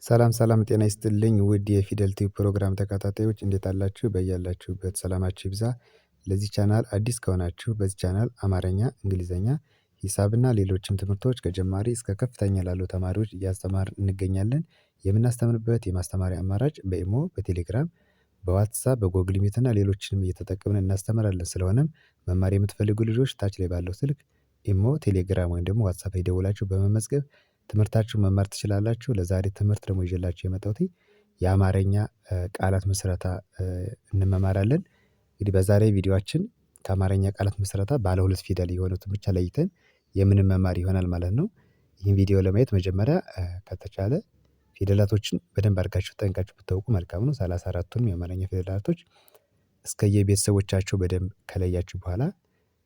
ሰላም ሰላም ጤና ይስጥልኝ ውድ የፊደል ቲዩብ ፕሮግራም ተከታታዮች እንዴት አላችሁ? በያላችሁበት ሰላማችሁ ይብዛ። ለዚህ ቻናል አዲስ ከሆናችሁ በዚህ ቻናል አማርኛ፣ እንግሊዘኛ፣ ሂሳብና ሌሎችም ትምህርቶች ከጀማሪ እስከ ከፍተኛ ላሉ ተማሪዎች እያስተማርን እንገኛለን። የምናስተምርበት የማስተማሪያ አማራጭ በኢሞ፣ በቴሌግራም፣ በዋትሳፕ፣ በጎግል ሚት እና ሌሎችንም እየተጠቀምን እናስተምራለን። ስለሆነም መማር የምትፈልጉ ልጆች ታች ላይ ባለው ስልክ ኢሞ፣ ቴሌግራም ወይም ደግሞ ዋትሳፕ ላይ ደውላችሁ በመመዝገብ ትምህርታችሁን መማር ትችላላችሁ። ለዛሬ ትምህርት ደግሞ ይዤላችሁ የመጣሁት የአማርኛ ቃላት ምስረታ እንመማራለን። እንግዲህ በዛሬ ቪዲዮአችን ከአማርኛ ቃላት ምስረታ ባለ ሁለት ፊደል የሆኑትን ብቻ ለይተን የምንመማር ይሆናል ማለት ነው። ይህን ቪዲዮ ለማየት መጀመሪያ ከተቻለ ፊደላቶችን በደንብ አድርጋችሁ ጠንቃችሁ ብታውቁ መልካም ነው። 34ቱንም የአማርኛ ፊደላቶች እስከየቤተሰቦቻቸው በደንብ ከለያችሁ በኋላ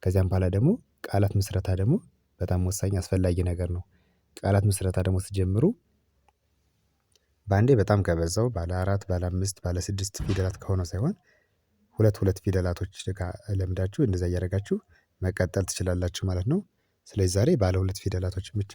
ከዚያም በኋላ ደግሞ ቃላት ምስረታ ደግሞ በጣም ወሳኝ አስፈላጊ ነገር ነው። ቃላት ምስረታ ደግሞ ስትጀምሩ በአንዴ በጣም ከበዛው ባለ 4 ባለ 5 ባለ 6 ፊደላት ከሆነ ሳይሆን ሁለት ፊደላቶች ጋር ለምዳችሁ እንደዛ እያደረጋችሁ መቀጠል ትችላላችሁ ማለት ነው። ስለዚህ ዛሬ ባለ ሁለት ፊደላቶችን ብቻ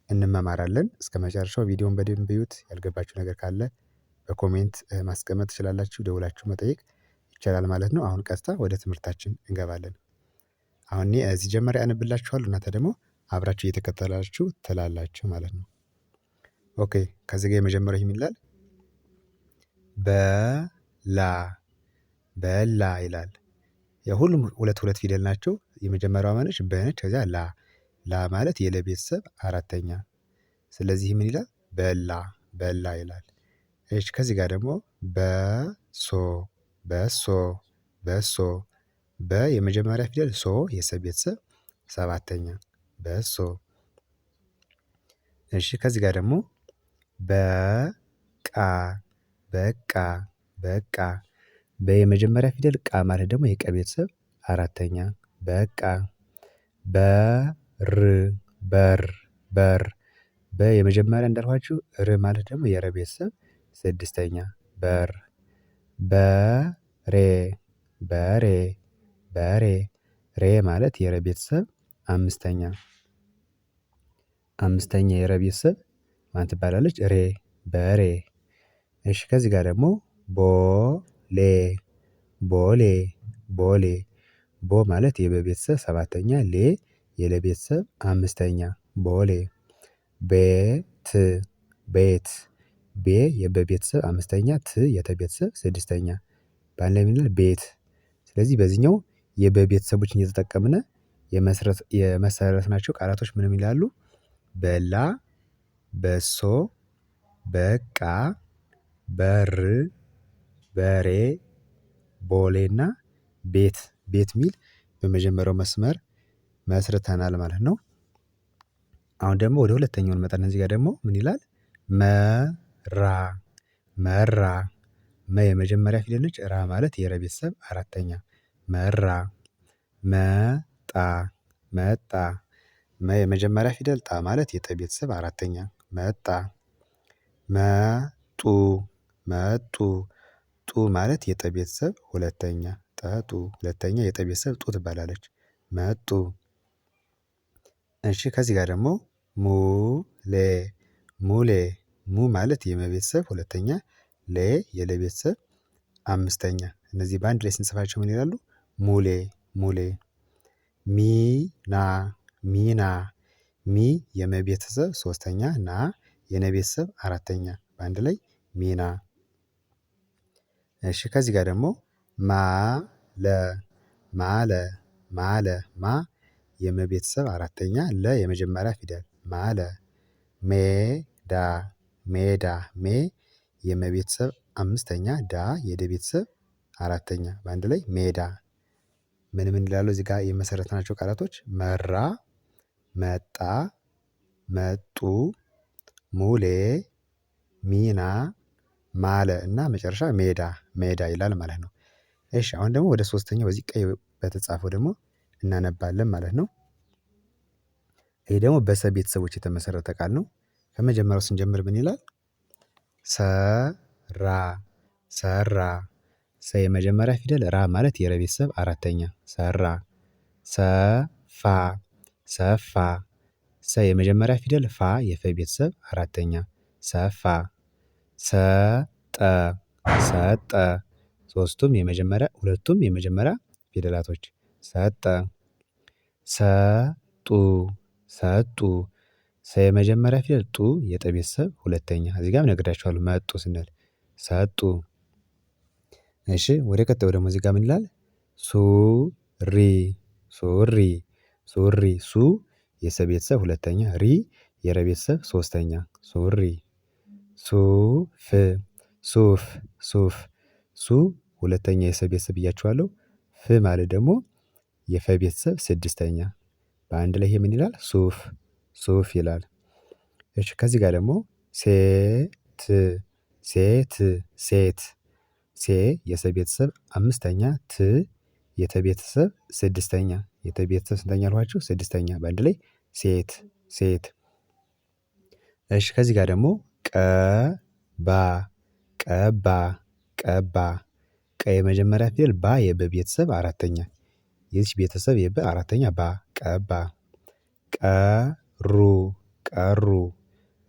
እንመማራለን። እስከመጨረሻው ቪዲዮውን በደንብ እዩት። ያልገባችሁ ነገር ካለ በኮሜንት ማስቀመጥ ትችላላችሁ፣ ደውላችሁ መጠየቅ ይቻላል ማለት ነው። አሁን ቀጥታ ወደ ትምህርታችን እንገባለን። አሁን እኔ እዚህ ጀመሪያ አነብላችኋለሁ፣ እናንተ ደግሞ አብራችሁ እየተከተላችሁ ትላላችሁ ማለት ነው። ኦኬ ከዚህ ጋር የመጀመሪያው ምን ይላል? በላ በላ ይላል። የሁሉም ሁለት ፊደል ናቸው። የመጀመሪያዋ ማነች? በነች። ከዚያ ላ ላ ማለት የለ ቤተሰብ አራተኛ። ስለዚህ ምን ይላል? በላ በላ ይላል። እሺ ከዚህ ጋር ደግሞ በሶ በሶ በሶ በ የመጀመሪያ ፊደል ሶ የሰ ቤተሰብ ሰባተኛ በሶ። እሺ ከዚህ ጋር ደግሞ በቃ በቃ በቃ በየመጀመሪያ ፊደል ቃ ማለት ደግሞ የቀ ቤተሰብ አራተኛ በቃ። በር በር በር በየመጀመሪያ እንዳልኋችሁ ር ማለት ደግሞ የረ ቤተሰብ ስድስተኛ በር። በሬ በሬ በሬ ሬ ማለት የረ ቤተሰብ አምስተኛ የረ ቤተሰብ ማን ትባላለች? ሬ በሬ። እሺ ከዚህ ጋር ደግሞ ቦሌ ቦሌ ቦሌ ቦ ማለት የበ ቤተሰብ ሰባተኛ ሌ የለ ቤተሰብ አምስተኛ ቦሌ። ቤት ቤት ቤ የበ ቤተሰብ አምስተኛ ት የተ ቤተሰብ ስድስተኛ በአንድ ላይ ምን ይላል? ቤት። ስለዚህ በዚህኛው የበ ቤተሰቦችን እየተጠቀምን የመሰረትናቸው ቃላቶች ምንም ይላሉ? በላ በሶ በቃ በር በሬ ቦሌና ቤት ቤት ሚል በመጀመሪያው መስመር መስርተናል ማለት ነው። አሁን ደግሞ ወደ ሁለተኛው እንመጣለን። እዚህ ጋር ደግሞ ምን ይላል? መራ መራ መ የመጀመሪያ ፊደል ነች። ራ ማለት የረ ቤተሰብ አራተኛ መራ። መጣ መጣ መ የመጀመሪያ ፊደል ጣ ማለት የጠ ቤተሰብ አራተኛ መጣ። መጡ መጡ ጡ ማለት የጠ ቤተሰብ ሁለተኛ ጠጡ ሁለተኛ የጠ ቤተሰብ ጡ ትባላለች መጡ። እሺ ከዚህ ጋር ደግሞ ሙሌ ሙሌ ሙ ማለት የመ ቤተሰብ ሁለተኛ ሌ የለ ቤተሰብ አምስተኛ። እነዚህ በአንድ ላይ ስንጽፋቸው ምን ይላሉ? ሙሌ ሙሌ። ሚና ሚና ሚ የመ ቤተሰብ ሶስተኛ ና የነ ቤተሰብ አራተኛ በአንድ ላይ ሚና። እሺ ከዚህ ጋር ደግሞ ማለ ማለ ማለ ማ የመ ቤተሰብ አራተኛ ለ የመጀመሪያ ፊደል ማለ። ሜዳ ሜዳ ሜ የመ ቤተሰብ አምስተኛ ዳ የደ ቤተሰብ አራተኛ በአንድ ላይ ሜዳ። ምን ይላሉ እዚህ ጋር የመሰረትናቸው ቃላቶች? መራ መጣ መጡ ሙሌ ሚና ማለ እና መጨረሻ ሜዳ ሜዳ ይላል ማለት ነው። እሺ አሁን ደግሞ ወደ ሶስተኛው በዚህ ቀይ በተጻፈው ደግሞ እናነባለን ማለት ነው። ይሄ ደግሞ በሰ ቤተሰቦች የተመሰረተ ቃል ነው። ከመጀመሪያው ስንጀምር ምን ይላል? ሰራ ሰራ ሰ የመጀመሪያ ፊደል ራ ማለት የረ ቤተሰብ አራተኛ ሰራ። ሰፋ ሰፋ ሰ የመጀመሪያ ፊደል ፋ የፈ ቤተሰብ አራተኛ ሰፋ። ሰጠ ሰጠ ሁለቱም የመጀመሪያ ፊደላቶች ሰጠ። ሰጡ ሰጡ የመጀመሪያ ፊደል ጡ የጠ ቤተሰብ ሁለተኛ እዚህ ጋርም ነግሬያችኋለሁ መጡ ስንል ሰጡ። እሺ ወደ ቀጣዩ ደግሞ እዚህ ጋር ምን ይላል? ሱሪ ሱሪ ሱሪ ሱ የሰ ቤተሰብ ሁለተኛ ሪ የረ ቤተሰብ ሶስተኛ ሱሪ። ሱፍ ሱፍ ሱፍ ሱ ሁለተኛ የሰ ቤተሰብ ብያችኋለሁ። ፍ ማለት ደግሞ የፈ ቤተሰብ ስድስተኛ በአንድ ላይ ይሄ ምን ይላል? ሱፍ ሱፍ ይላል። እሺ ከዚህ ጋር ደግሞ ሴት ሴት ሴት ሴ የሰ ቤተሰብ አምስተኛ ት የተ ቤተሰብ ስድስተኛ የተ ቤተሰብ ስንተኛ አልኋችሁ? ስድስተኛ በአንድ ላይ ሴት ሴት። እሺ ከዚህ ጋር ደግሞ ቀባ ቀባ ቀባ ቀ የመጀመሪያ ፊደል ባ የበ ቤተሰብ አራተኛ የዚች ቤተሰብ የበ አራተኛ ባ ቀባ። ቀሩ ቀሩ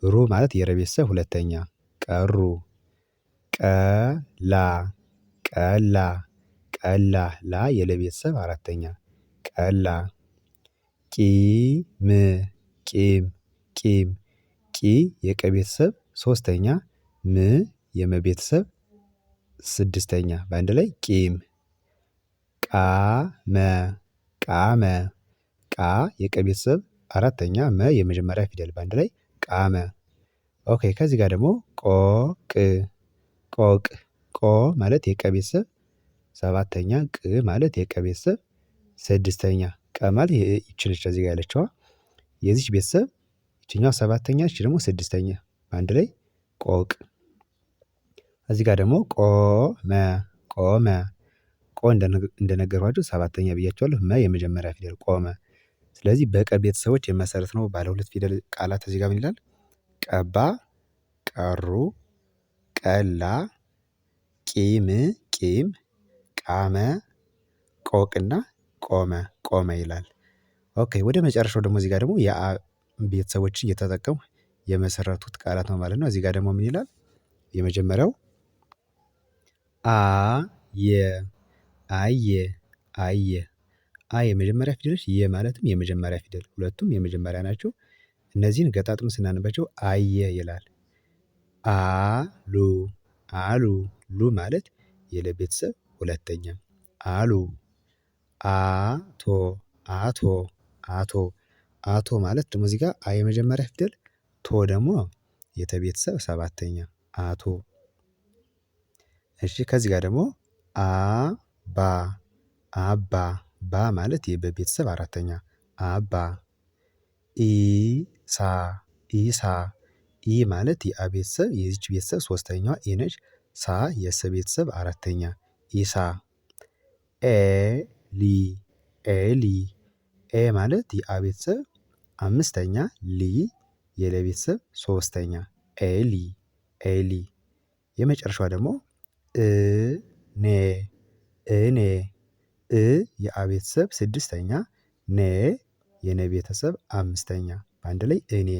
ሩ ማለት የረ ቤተሰብ ሁለተኛ ቀሩ። ቀላ ቀላ ቀላ ላ የለ ቤተሰብ አራተኛ ቀላ። ቂም ቂም ቂም ቂ የቀ ቤተሰብ ሶስተኛ ም የመ ቤተሰብ ስድስተኛ በአንድ ላይ ቂም። ቃመ ቃመ ቃ የቀ ቤተሰብ አራተኛ መ የመጀመሪያ ፊደል በአንድ ላይ ቃመ። ኦኬ ከዚህ ጋር ደግሞ ቆቅ ቆቅ ቆ ማለት የቀ ቤተሰብ ሰባተኛ ቅ ማለት የቀ ቤተሰብ ስድስተኛ ቀ ማለት ይቺ ነች እዚህ ጋር ያለችዋ የዚች ቤተሰብ ይቺኛዋ ሰባተኛ ይቺ ደግሞ ስድስተኛ በአንድ ላይ ቆቅ። እዚህ ጋር ደግሞ ቆመ ቆመ ቆ እንደነገርኳችሁ ሰባተኛ ብያችኋለሁ መ የመጀመሪያ ፊደል ቆመ። ስለዚህ በቀ ቤተሰቦች የመሰረትነው ባለ ሁለት ፊደል ቃላት እዚህ ጋር ምን ይላል? ቀባ ቀሩ ቀላ ቂም ቂም ቃመ ቆቅና ቆመ ቆመ ይላል። ኦኬ ወደ መጨረሻው ደግሞ እዚህ ጋር ደግሞ የአ ቤተሰቦችን እየተጠቀሙ የመሰረቱት ቃላት ነው ማለት ነው። እዚህ ጋር ደግሞ ምን ይላል? የመጀመሪያው አየ አየ አየ አ የመጀመሪያ ፊደሎች የ ማለትም የመጀመሪያ ፊደል ሁለቱም የመጀመሪያ ናቸው። እነዚህን ገጣጥመን ስናነባቸው አየ ይላል። አሉ አሉ ሉ ማለት የለ ቤተሰብ ሁለተኛ አሉ። አቶ አቶ አቶ አቶ ማለት ደግሞ እዚህ ጋር አ የመጀመሪያ ፊደል ቶ ደግሞ የተ ቤተሰብ ሰባተኛ አቶ። እሺ ከዚህ ጋር ደግሞ አባ አባ ባ ማለት የበ ቤተሰብ አራተኛ አባ። ኢሳ ኢሳ ኢ ማለት የአ ቤተሰብ የዚች ቤተሰብ ሶስተኛዋ ኢ ነች። ሳ የሰ ቤተሰብ አራተኛ ኢሳ። ኤሊ ኤሊ ኤ ማለት የአ ቤተሰብ አምስተኛ ሊ የለ ቤተሰብ ሶስተኛ ኤሊ ኤሊ። የመጨረሻዋ ደግሞ እኔ እኔ እ የአ ቤተሰብ ስድስተኛ ኔ የነ ቤተሰብ አምስተኛ በአንድ ላይ እኔ።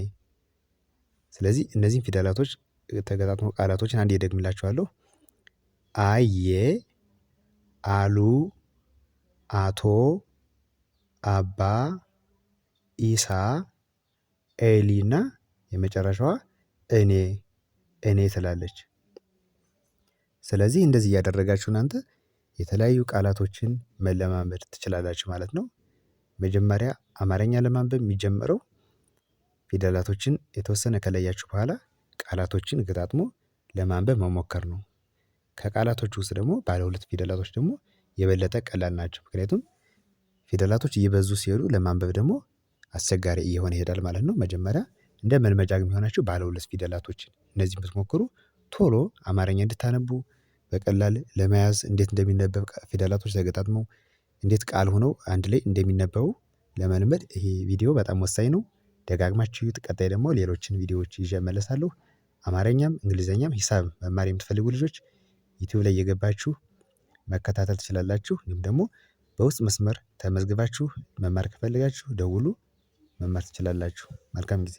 ስለዚህ እነዚህን ፊደላቶች ተገጣጥሞ ቃላቶችን አንዴ እደግምላችኋለሁ። አየ አሉ አቶ አባ ኢሳ ኤሊ እና የመጨረሻዋ እኔ እኔ ትላለች። ስለዚህ እንደዚህ እያደረጋችሁ እናንተ የተለያዩ ቃላቶችን መለማመድ ትችላላችሁ ማለት ነው። መጀመሪያ አማርኛ ለማንበብ የሚጀምረው ፊደላቶችን የተወሰነ ከለያችሁ በኋላ ቃላቶችን ገጣጥሞ ለማንበብ መሞከር ነው። ከቃላቶች ውስጥ ደግሞ ባለ ሁለት ፊደላቶች ደግሞ የበለጠ ቀላል ናቸው። ምክንያቱም ፊደላቶች እየበዙ ሲሄዱ ለማንበብ ደግሞ አስቸጋሪ እየሆነ ይሄዳል ማለት ነው። መጀመሪያ እንደ መልመጃ የሚሆናችሁ ባለ ሁለት ፊደላቶችን እነዚህን ብትሞክሩ ቶሎ አማርኛ እንድታነቡ በቀላል ለመያዝ እንዴት እንደሚነበብ ፊደላቶች ተገጣጥመው እንዴት ቃል ሆነው አንድ ላይ እንደሚነበቡ ለመልመድ ይሄ ቪዲዮ በጣም ወሳኝ ነው። ደጋግማችሁ እዩት። ቀጣይ ደግሞ ሌሎችን ቪዲዮዎች ይዤ እመለሳለሁ። አማርኛም እንግሊዘኛም ሂሳብ መማር የምትፈልጉ ልጆች ዩቲዩብ ላይ እየገባችሁ መከታተል ትችላላችሁ። እንዲሁም ደግሞ በውስጥ መስመር ተመዝግባችሁ መማር ከፈለጋችሁ ደውሉ፣ መማር ትችላላችሁ። መልካም ጊዜ